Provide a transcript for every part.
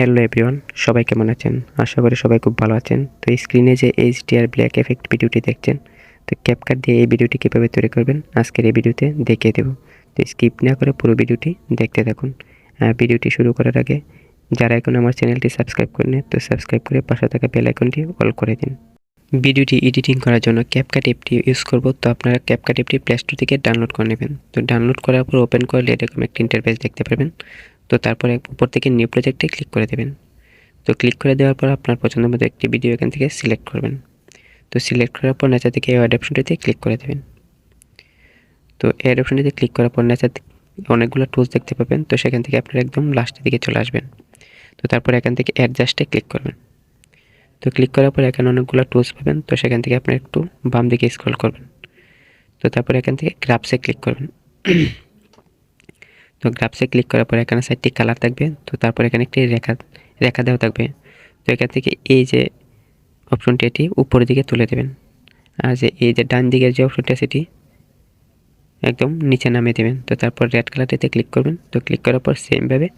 Hello everyone, সবাই কেমন আছেন? আশা করি সবাই খুব ভালো আছেন। তো স্ক্রিনে যে HDR ব্ল্যাক এফেক্ট ভিডিওটি দেখছেন, তো ক্যাপকাট দিয়ে এই ভিডিওটি কীভাবে তৈরি করবেন আজকের এই ভিডিওতে দেখিয়ে দেব। তো স্কিপ না করে পুরো ভিডিওটি দেখতে থাকুন। ভিডিওটি শুরু করার আগে যারা এখন আমার চ্যানেলটি সাবস্ক্রাইব করেন, তো সাবস্ক্রাইব করে পাশে থাকা বেল আইকনটি অল করে দিন। ভিডিওটি এডিটিং করার জন্য ক্যাপকাট অ্যাপটি ইউজ করব। তো আপনারা ক্যাপকাট অ্যাপটি প্লে স্টোর থেকে ডাউনলোড করে নেবেন। তো ডাউনলোড করার পর ওপেন করলে এরকম একটা ইন্টারফেস দেখতে পাবেন। তো তারপরে উপর থেকে নিউ প্রজেক্টে ক্লিক করে দেবেন। তো ক্লিক করে দেওয়ার পর আপনার পছন্দ মতো একটি ভিডিও এখান থেকে সিলেক্ট করবেন। তো সিলেক্ট করার পর নেচার থেকে অ্যাড অপশনটিতে ক্লিক করে দেবেন। তো অ্যাড অপশনটিতে ক্লিক করার পর নেচার অনেকগুলো টুলস দেখতে পাবেন। তো সেখান থেকে আপনারা একদম লাস্টের দিকে চলে আসবেন। তো তারপর এখান থেকে অ্যাডজাস্টে ক্লিক করবেন। তো ক্লিক করার পর এখানে অনেকগুলো টুলস পাবেন। তো সেখান থেকে আপনারা একটু বাম দিকে স্ক্রল করবেন। তো তারপর এখান থেকে গ্রাফসে ক্লিক করবেন। তো গ্রাফসে ক্লিক করার পর এখানে 4টি কালার থাকবে। তো তারপর এখানে একটি রেখা দেওয়া থাকবে। তো এখান থেকে এই যে অপশনটি এটি উপরের দিকে তুলে দেবেন, আর যে এই যে ডান দিকের যে অপশনটি সেটি একদম নিচে নামিয়ে দেবেন। তো তারপর রেড কালারটিতে ক্লিক করবেন। তো ক্লিক করার পর সেমভাবে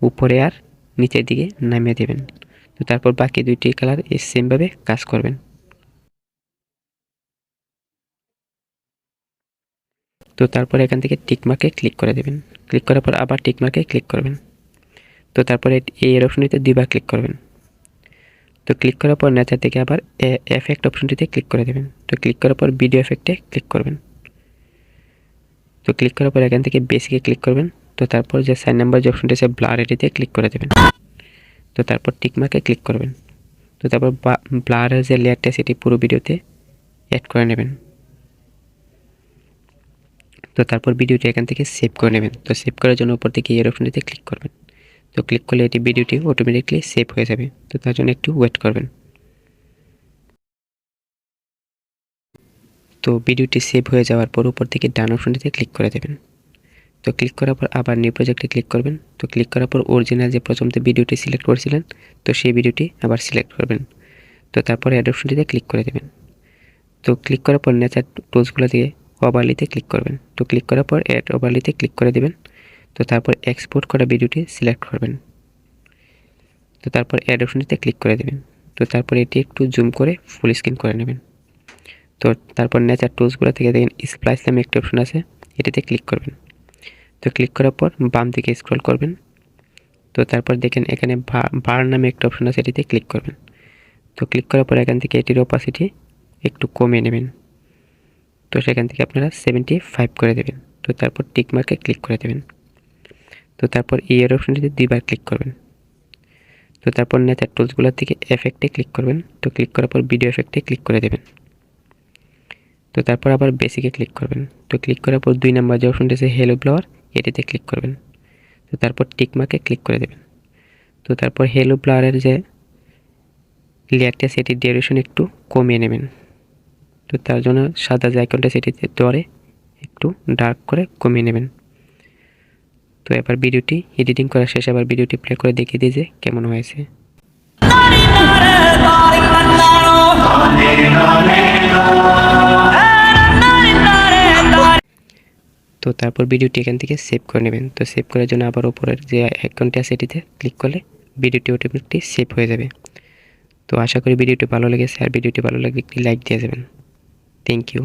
উপরে আর নিচের দিকে নামিয়ে দেবেন। তো তারপর বাকি দুইটি কালার এই সেমভাবে কাজ করবেন। তো তারপর এখান থেকে টিক মার্কে ক্লিক করে দেবেন। ক্লিক করার পর আবার টিক মার্কে ক্লিক করবেন। তো তারপরে এই অপশনটিতে দুইবার ক্লিক করবেন। তো ক্লিক করার পর নেচার থেকে আবার এফেক্ট অপশনটিতে ক্লিক করে দেবেন। তো ক্লিক করার পর ভিডিও এফেক্টে ক্লিক করবেন। তো ক্লিক করার পর এখান থেকে বেসিকে ক্লিক করবেন। তো তারপর যে 4 নাম্বার যে অপশনটি আছে ব্লার এটিতে ক্লিক করে দেবেন। তো তারপর টিক মার্কে ক্লিক করবেন। তো তারপর ব্লারের যে লেয়ারটা সেটি পুরো ভিডিওতে অ্যাড করে নেবেন। তো তারপর ভিডিওটি এখান থেকে সেভ করে নেবেন। তো সেভ করার জন্য উপর থেকে এই অপশনটিতে ক্লিক করবেন। তো ক্লিক করলে এটি ভিডিওটি অটোমেটিকলি সেভ হয়ে যাবে। তো তার জন্য একটু ওয়েট করবেন। তো ভিডিওটি সেভ হয়ে যাওয়ার পর উপর থেকে ডান অপশনটিতে ক্লিক করে দেবেন। তো ক্লিক করার পর আবার নিউ প্রজেক্টে ক্লিক করবেন। তো ক্লিক করার পর অরিজিনাল যে প্রথমতে ভিডিওটি সিলেক্ট করেছিলেন, তো সেই ভিডিওটি আবার সিলেক্ট করবেন। তো তারপরে অ্যাড অপশনটিতে ক্লিক করে দেবেন। তো ক্লিক করার পর নেচার টুলসগুলো দিয়ে ওভারলিতে ক্লিক করবেন। তো ক্লিক করার পর অ্যাড ওভারলিতে ক্লিক করে দেবেন। তো তারপর এক্সপোর্ট করা ভিডিওটি সিলেক্ট করবেন। তো তারপর অ্যাড অপশনটিতে ক্লিক করে দেবেন। তো তারপর এটি একটু জুম করে ফুল স্ক্রিন করে নেবেন। তো তারপর নেচার টুলসগুলো থেকে দেখেন স্প্লাইস নামে একটি অপশন আছে, এটিতে ক্লিক করবেন। তো ক্লিক করার পর বাম দিকে স্ক্রল করবেন। তো তারপর দেখেন এখানে বার নামে একটা অপশন আছে, এটিতে ক্লিক করবেন। তো ক্লিক করার পর এখান থেকে এটির অপাসিটি একটু কমিয়ে নেবেন। তো সেখান থেকে আপনারা 75 করে দেবেন। তো তারপর টিক মার্কে ক্লিক করে দেবেন। তো তারপর এর অপশনটিতে দুইবার ক্লিক করবেন। তো তারপর নেচার টুলসগুলোর থেকে এফেক্টে ক্লিক করবেন। তো ক্লিক করার পর ভিডিও এফেক্টে ক্লিক করে দেবেন। তো তারপর আবার বেসিকে ক্লিক করবেন। তো ক্লিক করার পর 2 নাম্বার যে অপশনটি আছে হেলো ব্লার, এটিতে ক্লিক করবেন। তো তারপর টিক মার্কে ক্লিক করে দেবেন। তো তারপর হেলো ব্লারের যে লেয়ারটা সেটির ডিউরেশন একটু কমিয়ে নেবেন। তো তার জন্য সাদা যে আইকনটা সেটিতে ধরে একটু ডার্ক করে কমিয়ে নেবেন। তো এবার ভিডিওটি এডিটিং করা শেষে আবার ভিডিওটি প্লে করে দেখিয়ে দিই যে কেমন হয়েছে। তো তারপর ভিডিওটি এখান থেকে সেভ করে নেবেন। তো সেভ করার জন্য আবার উপরের যে আইকনটি আছে সেটিতে ক্লিক করলে ভিডিওটি অটোমেটিকলি সেভ হয়ে যাবে। তো আশা করি ভিডিওটি ভালো লেগেছে, আর ভিডিওটি ভালো লাগলে একটি লাইক দিয়ে যাবেন। Thank you.